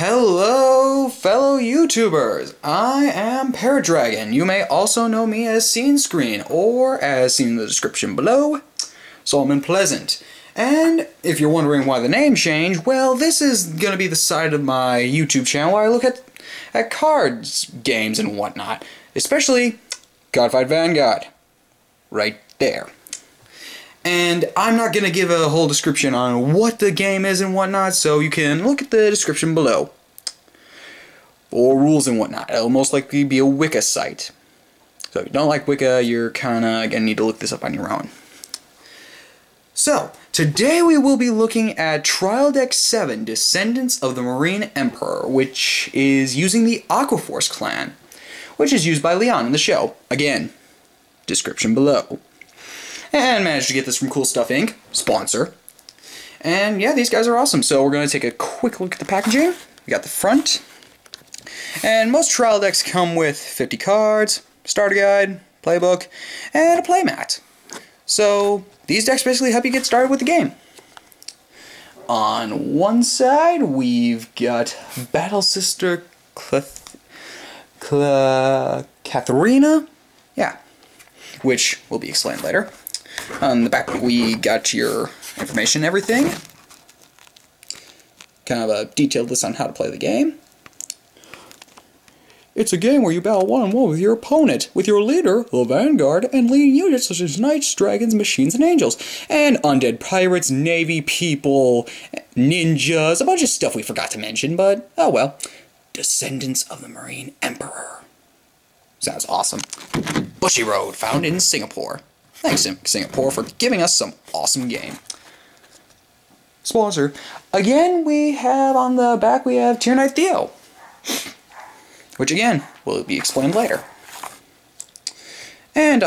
Hello, fellow YouTubers! I am Paradragon. You may also know me as Scene Screen, or as seen in the description below, Solomon Pleasant. And if you're wondering why the name changed, well, this is going to be the side of my YouTube channel where I look at cards, games, and whatnot. Especially Codified Vanguard. Right there. And I'm not going to give a whole description on what the game is and whatnot, so you can look at the description below. Or rules and whatnot. It'll most likely be a Wicca site. So if you don't like Wicca, you're kinda gonna need to look this up on your own. So, today we will be looking at Trial Deck 7, Descendants of the Marine Emperor, which is using the Aqua Force clan, which is used by Leon in the show. Again, description below. And managed to get this from Cool Stuff Inc., sponsor. And yeah, these guys are awesome. So we're going to take a quick look at the packaging. We got the front. And most trial decks come with 50 cards, starter guide, playbook, and a playmat. So these decks basically help you get started with the game. On one side, we've got Battle Sister Katharina. Yeah, which will be explained later. On the back, we got your information and everything. Kind of a detailed list on how to play the game. It's a game where you battle one-on-one with your opponent, with your leader, the Vanguard, and leading units such as knights, dragons, machines, and angels, and undead pirates, navy people, ninjas, a bunch of stuff we forgot to mention, but oh well. Descendants of the Marine Emperor. Sounds awesome. Bushy Road, found in Singapore. Thanks, Singapore, for giving us some awesome game. Sponsor. Again, we have on the back, we have Tier Knight Theo. Which, again, will be explained later. And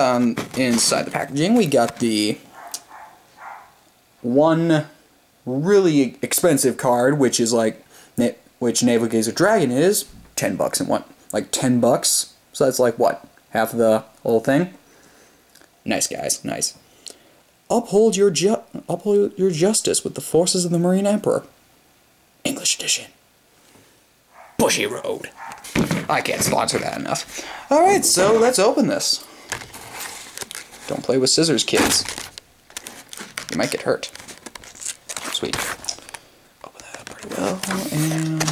inside the packaging, we got the one really expensive card, which is like, which Naval Gazer Dragon is, $10 and what? Like $10? So that's like, what? Half of the whole thing? Nice, guys. Nice. Uphold your justice with the forces of the Marine Emperor. English edition. Bushy Road. I can't sponsor that enough. Alright, so let's open this. Don't play with scissors, kids. You might get hurt. Sweet. Open that up pretty well, and...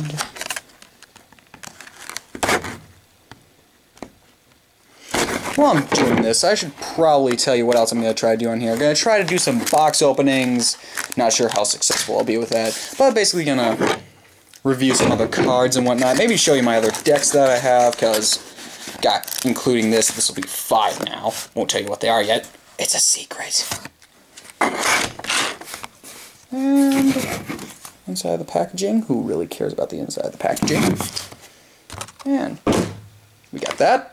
while I'm doing this, I should probably tell you what else I'm going to try to do on here. I'm going to try to do some box openings. Not sure how successful I'll be with that. But basically going to review some other cards and whatnot. Maybe show you my other decks that I have, because, including this will be 5 now. Won't tell you what they are yet. It's a secret. And inside the packaging. Who really cares about the inside of the packaging? And we got that.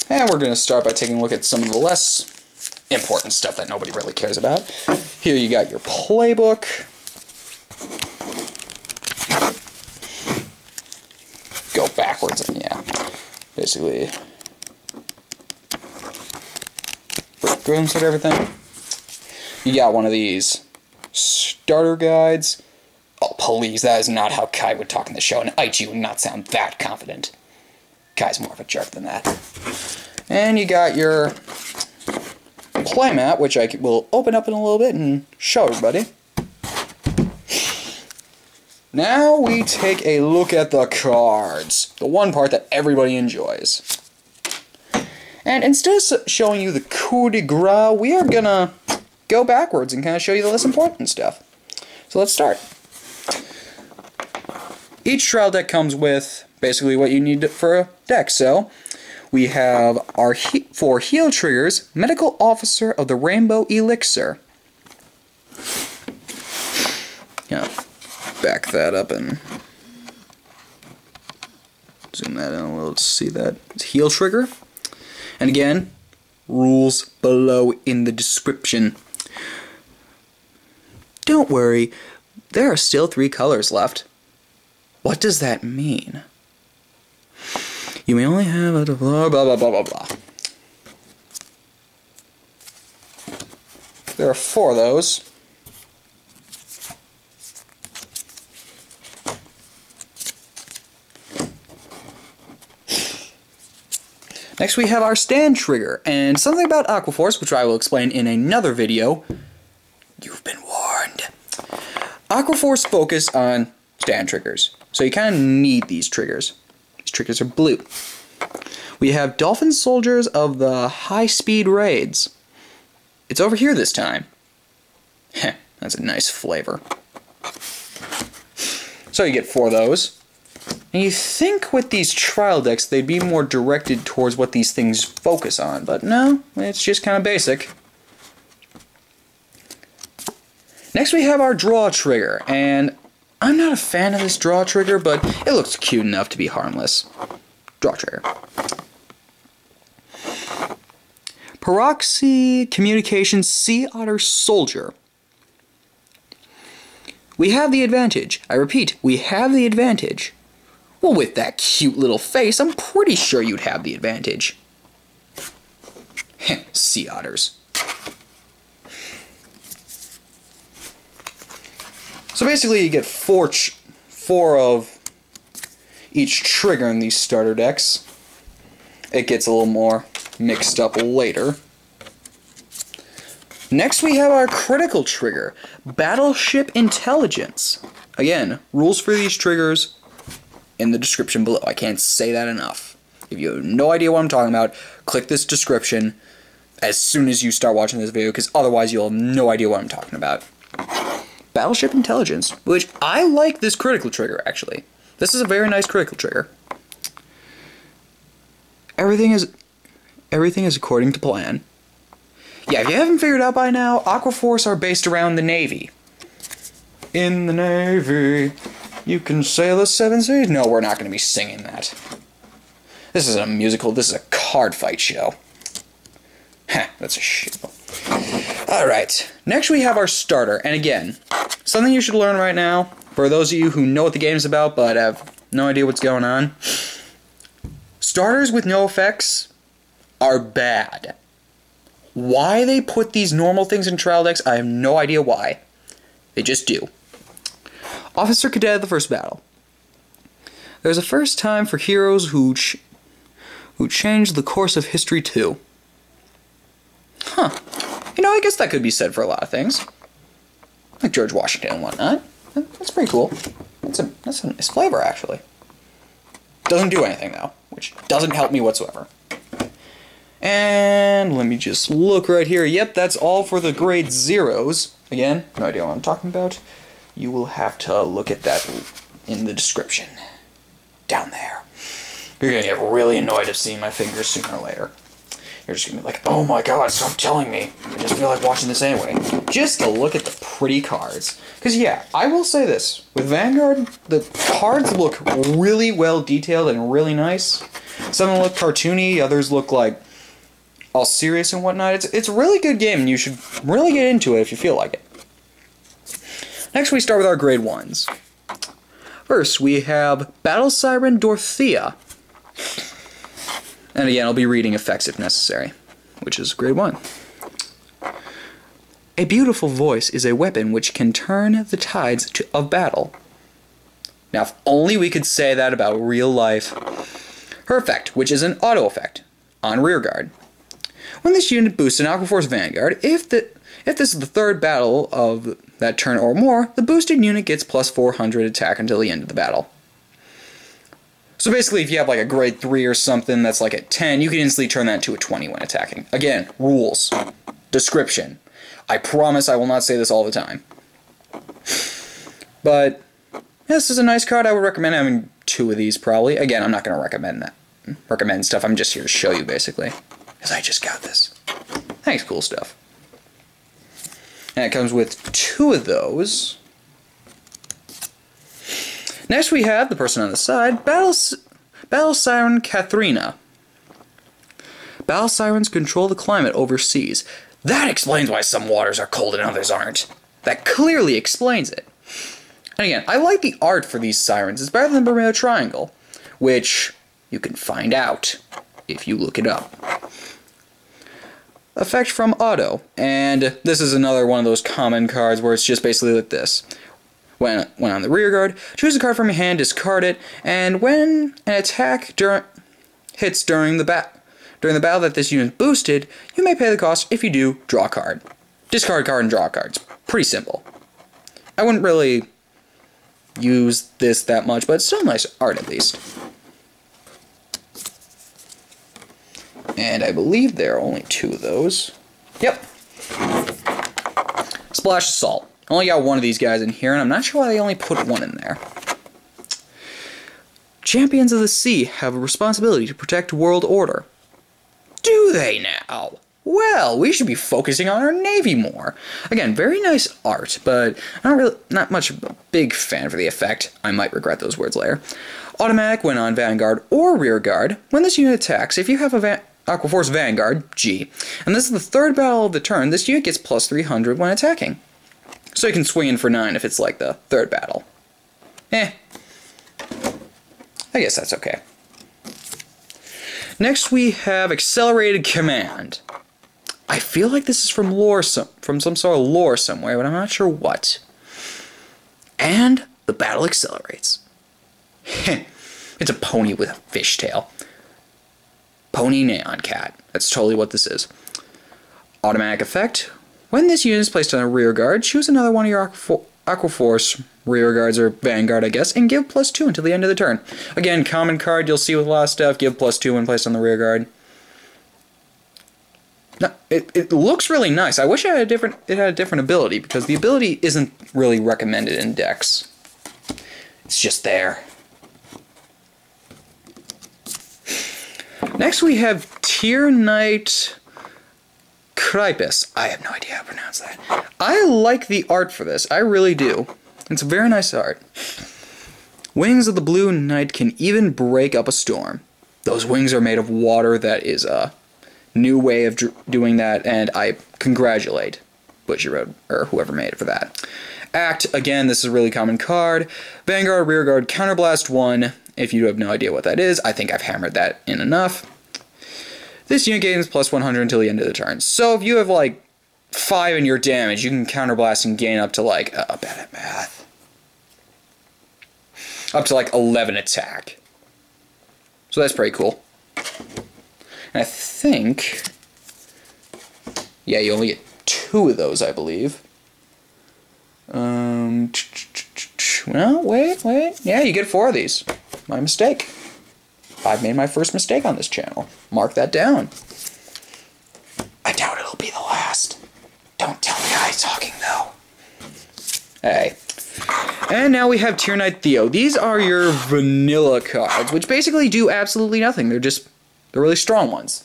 And we're going to start by taking a look at some of the less important stuff that nobody really cares about. Here you got your playbook. Go backwards, and yeah, basically go inside everything. You got one of these starter guides. Oh, please, that is not how Kai would talk in the show, and Aichi would not sound that confident. Kai's more of a jerk than that. And you got your playmat, which I will open up in a little bit and show everybody. Now we take a look at the cards. The one part that everybody enjoys. And instead of showing you the coup de grace, we are gonna go backwards and kind of show you the less important stuff. So let's start. Each trial deck comes with basically what you need for a deck. So we have our 4 heal triggers, Medical Officer of the Rainbow Elixir. Yeah, back that up and zoom that in a little to see that heal trigger. And again, rules below in the description. Don't worry, there are still 3 colors left. What does that mean? You may only have a blah blah blah blah blah blah. There are 4 of those. Next we have our stand trigger, and something about Aqua Force, which I will explain in another video. You've been warned. Aqua Force focus on stand triggers, so you kind of need these triggers. These triggers are blue. We have Dolphin Soldiers of the high-speed raids. It's over here this time. Heh, that's a nice flavor. So you get 4 of those. And you think with these trial decks they'd be more directed towards what these things focus on, but no, it's just kind of basic. Next we have our draw trigger, and I'm not a fan of this draw trigger, but it looks cute enough to be harmless. Draw trigger. Peroxy Communications Sea Otter Soldier. We have the advantage. I repeat, we have the advantage. Well, with that cute little face, I'm pretty sure you'd have the advantage. Heh, sea otters. So basically you get 4 of each trigger in these starter decks. It gets a little more mixed up later. Next we have our critical trigger, Battleship Intelligence. Again, rules for these triggers in the description below. I can't say that enough. If you have no idea what I'm talking about, click this description as soon as you start watching this video, because otherwise you'll have no idea what I'm talking about. Battleship Intelligence, which I like this critical trigger, actually. This is a very nice critical trigger. Everything is according to plan. Yeah, if you haven't figured out by now, Aqua Force are based around the Navy. In the Navy, you can sail the 7 seas. No, we're not going to be singing that. This isn't a musical, this is a card fight show. Heh, that's a show. Alright, next we have our starter, and again, something you should learn right now, for those of you who know what the game's about but have no idea what's going on. Starters with no effects are bad. Why they put these normal things in trial decks, I have no idea why. They just do. Officer Cadet of the First Battle. There's a first time for heroes who changed the course of history too. Huh. You know, I guess that could be said for a lot of things. Like George Washington and whatnot. That's pretty cool. That's a nice flavor, actually. Doesn't do anything, though, which doesn't help me whatsoever. And let me just look right here. Yep, that's all for the grade 0s. Again, no idea what I'm talking about. You will have to look at that in the description. Down there. You're going to get really annoyed of seeing my fingers sooner or later. You're just going to be like, oh my god, stop telling me. I just feel like watching this anyway. Just to look at the pretty cards. Because yeah, I will say this. With Vanguard, the cards look really well detailed and really nice. Some of them look cartoony, others look like all serious and whatnot. It's a really good game, and you should really get into it if you feel like it. Next we start with our grade 1s. First, we have Battle Siren Dorothea. And again, I'll be reading effects if necessary, which is grade 1. A beautiful voice is a weapon which can turn the tides of battle. Now, if only we could say that about real life. Her effect, which is an auto effect, on rearguard. When this unit boosts an Aqua Force Vanguard, if this is the 3rd battle of that turn or more, the boosted unit gets plus 400 attack until the end of the battle. So basically, if you have like a grade 3 or something that's like at 10, you can instantly turn that into a 20 when attacking. Again, rules. Description. I promise I will not say this all the time. But yeah, this is a nice card. I would recommend having 2 of these probably. Again, I'm not going to recommend stuff. I'm just here to show you basically. Because I just got this. Thanks, cool stuff. And it comes with 2 of those. Next we have the person on the side, Battle Siren Katharina. Battle Sirens control the climate overseas. That explains why some waters are cold and others aren't. That clearly explains it. And again, I like the art for these sirens. It's better than the Bermuda Triangle, which you can find out if you look it up. Effect from Auto, and this is another one of those common cards where it's just basically like this. When on the rear guard, choose a card from your hand, discard it, and when an attack hits during the battle that this unit boosted, you may pay the cost. If you do, draw a card. Discard a card and draw a card. It's pretty simple. I wouldn't really use this that much, but it's still nice art at least. And I believe there are only 2 of those. Yep. Splash Assault. Only got one of these guys in here, and I'm not sure why they only put one in there. Champions of the Sea have a responsibility to protect world order. Do they now? Well, we should be focusing on our navy more. Again, very nice art, but not much of a big fan for the effect. I might regret those words later. Automatic when on Vanguard or rear guard. When this unit attacks, if you have a Aqua Force Vanguard, G, and this is the 3rd battle of the turn, this unit gets plus 300 when attacking. So you can swing in for 9 if it's like the 3rd battle. I guess that's okay. Next we have Accelerated Command. I feel like this is from from some sort of lore somewhere, but I'm not sure what. And the battle accelerates. It's a pony with a fishtail. Pony Neon Cat. That's totally what this is. Automatic effect. When this unit is placed on a rear guard, choose another one of your Aqua Force rear guards, or Vanguard, I guess, and give plus 2 until the end of the turn. Again, common card you'll see with a lot of stuff. Give plus 2 when placed on the rear guard. No, it looks really nice. I wish it had a different ability, because the ability isn't really recommended in decks. It's just there. Next we have Tier Knight Krypus. I have no idea how to pronounce that. I like the art for this. I really do. It's very nice art. Wings of the Blue Knight can even break up a storm. Those wings are made of water. That is a new way of doing that, and I congratulate Bushiroad, or whoever made it for that. Act, again, this is a really common card. Vanguard, rear guard, counterblast 1. If you have no idea what that is, I think I've hammered that in enough. This unit gains plus 100 until the end of the turn. So if you have like 5 in your damage, you can counterblast and gain up to like, bad at math. Up to like 11 attack. So that's pretty cool. And I think, yeah, you only get 2 of those, I believe. Well, wait. Yeah, you get 4 of these. My mistake. I've made my first mistake on this channel. Mark that down. I doubt it'll be the last. Don't tell the guy talking, though. Hey. And now we have Tier Knight Theo. These are your vanilla cards, which basically do absolutely nothing. They're really strong ones.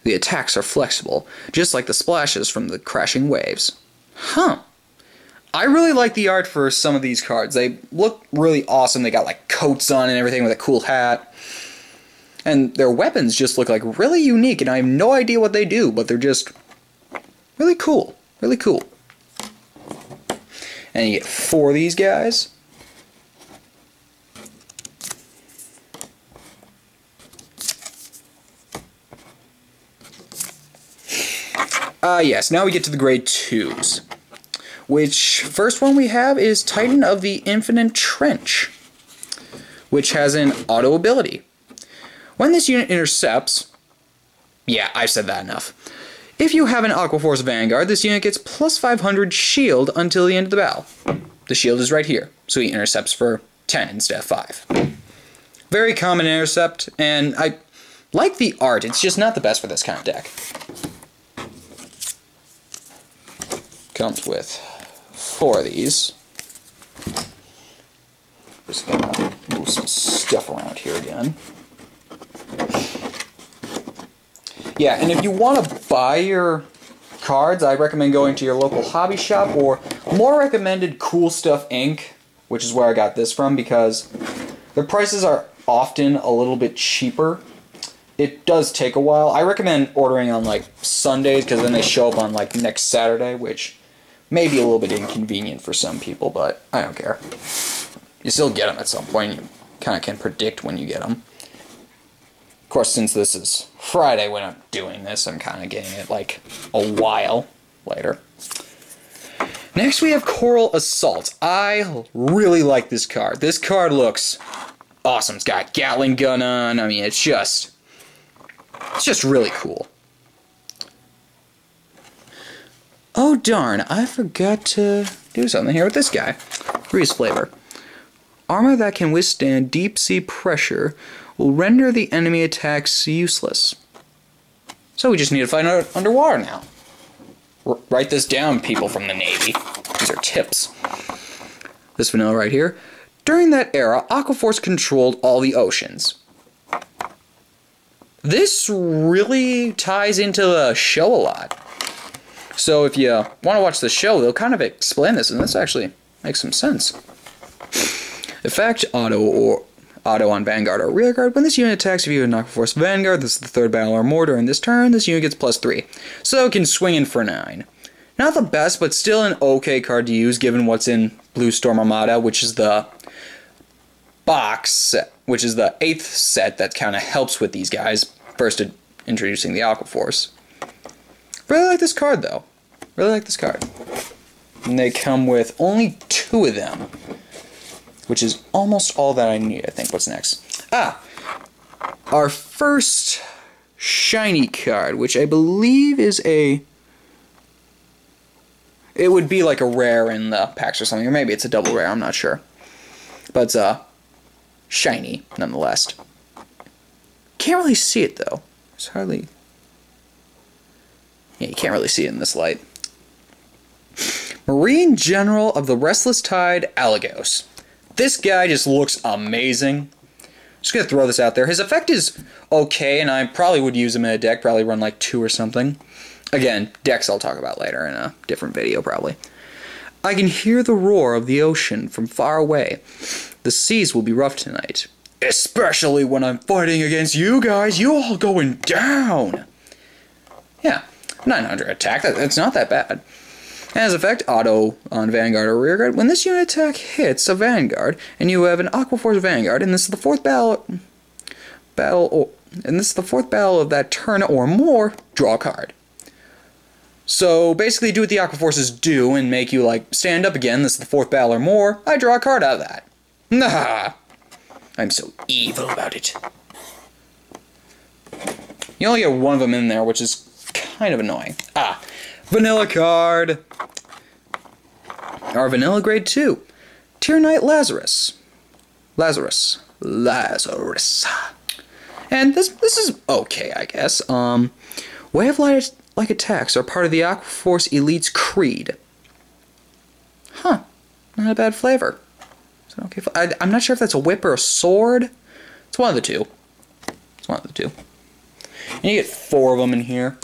The attacks are flexible, just like the splashes from the crashing waves. Huh. I really like the art for some of these cards. They look really awesome. They got like coats on and everything with a cool hat. And their weapons just look like really unique, and I have no idea what they do, but they're just really cool. Really cool. And you get 4 of these guys. Yes, now we get to the grade 2s. Which, first one we have is Titan of the Infinite Trench, which has an auto ability. When this unit intercepts, yeah, I've said that enough. If you have an Aqua Force Vanguard, this unit gets plus 500 shield until the end of the battle. The shield is right here, so he intercepts for 10 instead of 5. Very common intercept, and I like the art, it's just not the best for this kind of deck. Comes with 4 of these. Just gonna move some stuff around here again. Yeah, and if you want to buy your cards, I recommend going to your local hobby shop, or more recommended Cool Stuff Inc., which is where I got this from, because their prices are often a little bit cheaper. It does take a while. I recommend ordering on like Sundays, because then they show up on like next Saturday, which Maybe a little bit inconvenient for some people, but I don't care. You still get them at some point. You kind of can predict when you get them. Of course, since this is Friday when I'm doing this, I'm kind of getting it like a while later. Next we have Coral Assault. I really like this card. This card looks awesome. It's got a Gatling gun on. I mean, it's just really cool. Oh darn, I forgot to do something here with this guy. Freeze flavor. Armor that can withstand deep sea pressure will render the enemy attacks useless. So we just need to fight underwater now. Write this down, people from the Navy. These are tips. This vanilla right here. During that era, Aqua Force controlled all the oceans. This really ties into the show a lot. So if you want to watch the show, they'll kind of explain this, and this actually makes some sense. Effect, auto on Vanguard or Rearguard. When this unit attacks, if you have an Aqua Force Vanguard, this is the third battle or more during this turn, this unit gets +3. So it can swing in for 9. Not the best, but still an okay card to use given what's in Blue Storm Armada, which is the box set, which is the 8th set that kind of helps with these guys, first introducing the Aqua Force. Really like this card, though. Really like this card. And they come with only 2 of them, which is almost all that I need, I think. What's next? Our first shiny card, which I believe is a... It would be like a rare in the packs or something, or maybe it's a double rare, I'm not sure. But it's shiny, nonetheless. Can't really see it, though. It's hardly... Yeah, you can't really see it in this light. Marine General of the Restless Tide, Alagos. This guy just looks amazing. Just gonna throw this out there. His effect is okay, and I probably would use him in a deck, probably run like 2 or something. Again, decks I'll talk about later in a different video, probably. I can hear the roar of the ocean from far away. The seas will be rough tonight. Especially when I'm fighting against you guys. You all going down. Yeah, 900 attack. That's not that bad. As effect, auto on Vanguard or Rearguard. When this unit attack hits a Vanguard, and you have an Aqua Force Vanguard, and this is the 4th battle of that turn or more, draw a card. So basically do what the Aqua Forces do and make you like stand up again. This is the 4th battle or more. I draw a card out of that. Nah, I'm so evil about it. You only get 1 of them in there, which is kind of annoying. Vanilla card. Our vanilla grade 2. Tier Knight Lazarus. Lazarus. And this is okay, I guess. Way of Light like attacks are part of the Aqua Force Elite's creed. Huh. Not a bad flavor. Is that okay? I'm not sure if that's a whip or a sword. It's one of the two. It's one of the two. And you get 4 of them in here.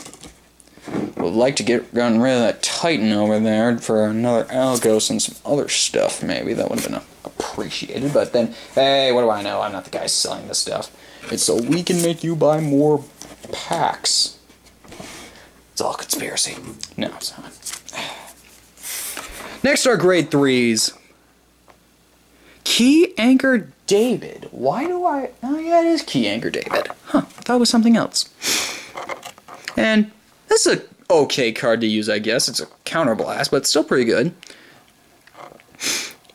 Would like to get gotten rid of that Titan over there for another Algos and some other stuff, maybe. That would have been appreciated. But then, hey, what do I know? I'm not the guy selling this stuff. It's so we can make you buy more packs. It's all conspiracy. No, it's not. Next are grade 3s. Key Anchor David. Why do I... Oh, yeah, it is Key Anchor David. Huh, I thought it was something else. And this is an okay card to use, I guess. It's a counterblast, but it's still pretty good.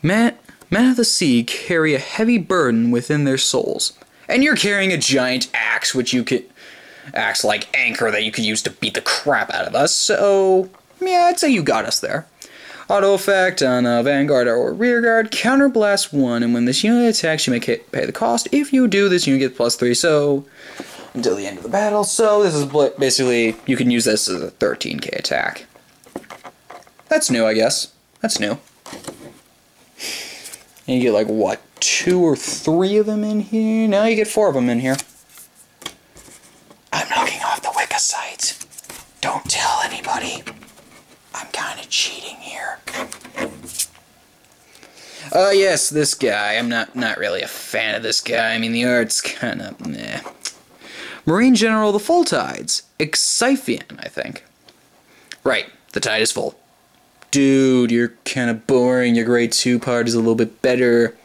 Men of the sea carry a heavy burden within their souls. And you're carrying a giant axe, which you could... Axe like anchor that you could use to beat the crap out of us. So, yeah, I'd say you got us there. Auto effect on Vanguard or Rearguard. Counterblast 1, and when this unit attacks, you may pay the cost. If you do, this unit gets +3, so... until the end of the battle. So this is basically, you can use this as a 13k attack. That's new, I guess. That's new. And you get like, what, 2 or 3 of them in here? Now you get 4 of them in here. I'm knocking off the Wicca site. Don't tell anybody. I'm kind of cheating here. Yes, this guy. I'm not really a fan of this guy. I mean, the art's kind of meh. Marine General, the Full Tides. Exiphian, I think. Right, the tide is full. dude, you're kind of boring. Your grade 2 part is a little bit better.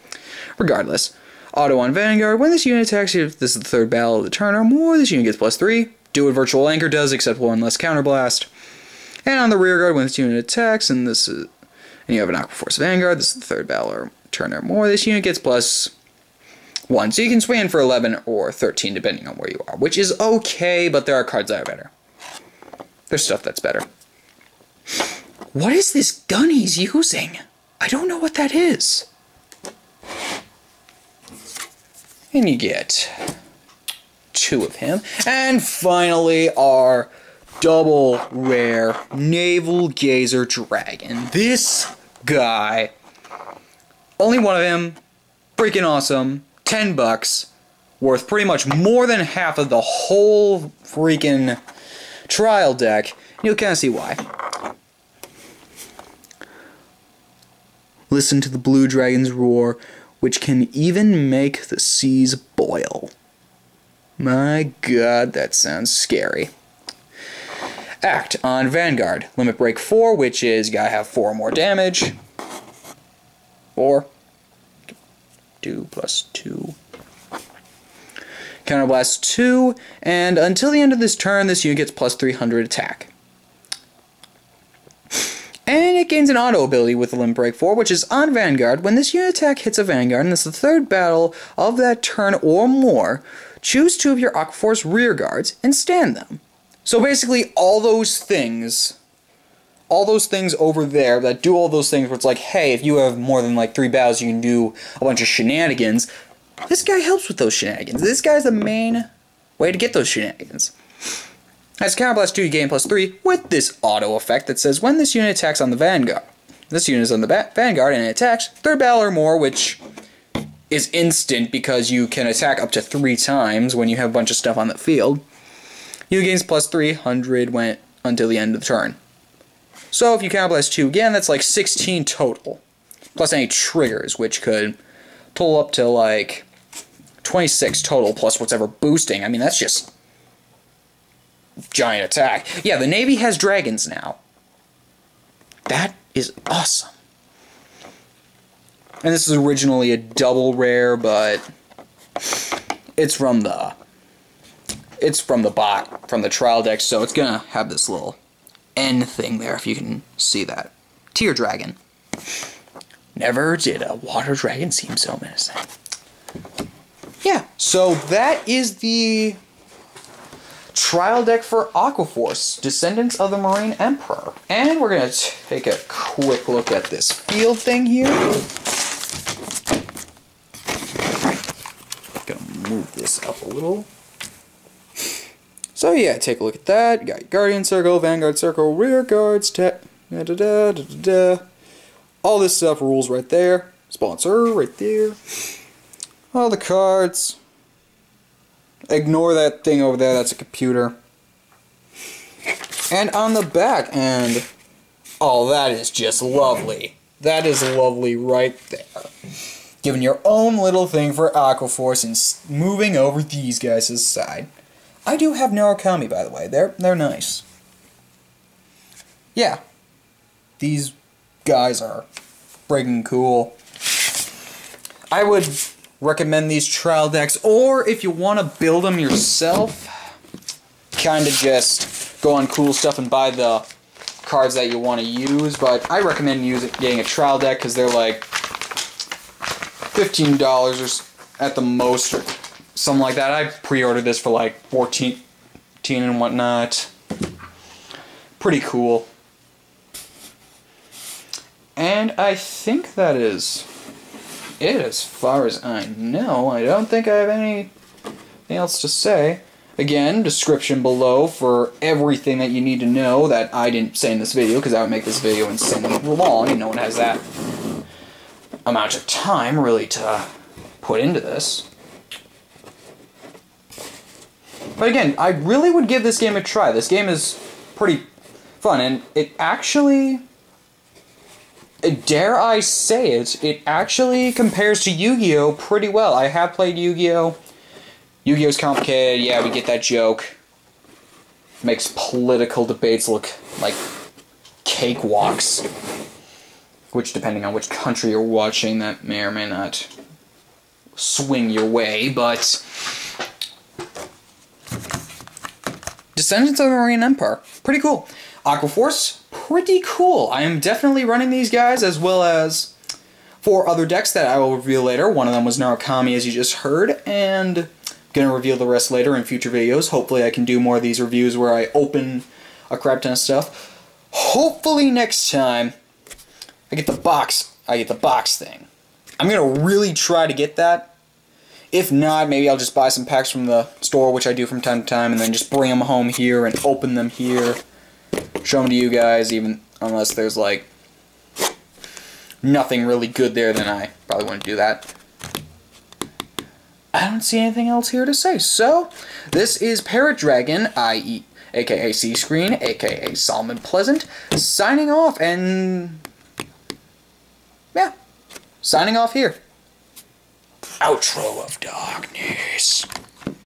Regardless, auto on Vanguard. When this unit attacks you, if this is the third battle of the turn or more, this unit gets +3. Do what Virtual Anchor does, except one less counterblast. And on the rear guard, when this unit attacks, and you have an Aqua Force Vanguard, this is the third battle or turn or more, this unit gets +1. So you can swing in for 11 or 13, depending on where you are, which is okay, but there are cards that are better. There's stuff that's better. What is this gun he's using? I don't know what that is. And you get 2 of him. And finally, our double rare Naval Gazer Dragon. This guy, only one of him, freaking awesome, $10, worth pretty much more than half of the whole freaking trial deck. You'll kind of see why. Listen to the blue dragon's roar, which can even make the seas boil. My god, that sounds scary. Act on Vanguard. Limit break 4, which is gotta have 4 more damage. 4. 2 + 2. Counterblast 2, and until the end of this turn, this unit gets +300 attack. And it gains an auto ability with the Limit Break 4, which is on Vanguard. When this unit attack hits a Vanguard, and this is the third battle of that turn or more, choose 2 of your Aqua Force rear guards and stand them. So basically, all those things over there that do all those things where it's like, hey, if you have more than like 3 battles, you can do a bunch of shenanigans. This guy helps with those shenanigans. This guy's the main way to get those shenanigans. As Counterblast 2, you gain +3 with this auto effect that says when this unit attacks on the Vanguard. This unit is on the Vanguard and it attacks third battle or more, which is instant because you can attack up to 3 times when you have a bunch of stuff on the field. You gains +300 until the end of the turn. So if you Counterblast 2 again, that's like 16 total. Plus any triggers, which could total up to like 26 total, plus whatever boosting. I mean, that's just giant attack. Yeah, the Navy has dragons now. That is awesome. And this is originally a double rare, but it's from the trial deck, so it's gonna have this little N thing there, if you can see that. Tear Dragon. Never did a water dragon seem so menacing. Yeah, so that is the trial deck for Aqua Force, Descendants of the Marine Emperor. And we're going to take a quick look at this field thing here. Gonna move this up a little. So yeah, take a look at that. You got your Guardian Circle, Vanguard Circle, Rear Guards, all this stuff rules right there. Sponsor right there. All the cards. Ignore that thing over there, that's a computer. And on the back end, oh, that is just lovely. That is lovely right there. Giving your own little thing for Aqua Force and moving over these guys' side. I do have Narukami, by the way. They're nice. Yeah. These guys are friggin' cool. I would recommend these trial decks, or if you want to build them yourself, kind of just go on cool stuff and buy the cards that you want to use, but I recommend getting a trial deck because they're like $15 or at the most, or something like that. I pre-ordered this for like $14 and whatnot. Pretty cool. And I think that is it as far as I know. I don't think I have anything else to say. Again, description below for everything that you need to know that I didn't say in this video, because that would make this video insanely long, and no one has that amount of time really to put into this. But again, I really would give this game a try. This game is pretty fun, and it actually, dare I say it, it actually compares to Yu-Gi-Oh! Pretty well. I have played Yu-Gi-Oh! Yu-Gi-Oh's complicated, yeah, we get that joke. Makes political debates look like cakewalks. which, depending on which country you're watching, that may or may not swing your way, but Descendants of the Marine Empire, pretty cool. Aqua Force, pretty cool. I am definitely running these guys, as well as 4 other decks that I will reveal later. One of them was Narukami, as you just heard, and gonna reveal the rest later in future videos. Hopefully I can do more of these reviews where I open a crap ton of stuff. Hopefully next time I get the box thing. I'm gonna really try to get that. If not, maybe I'll just buy some packs from the store, which I do from time to time, and then just bring them home here and open them here. Show them to you guys, even unless there's like nothing really good there, then I probably wouldn't do that. I don't see anything else here to say. So, this is Parrot Dragon, aka C-Screen, aka Solomon Pleasant, signing off, and yeah, signing off here. Outro of Darkness.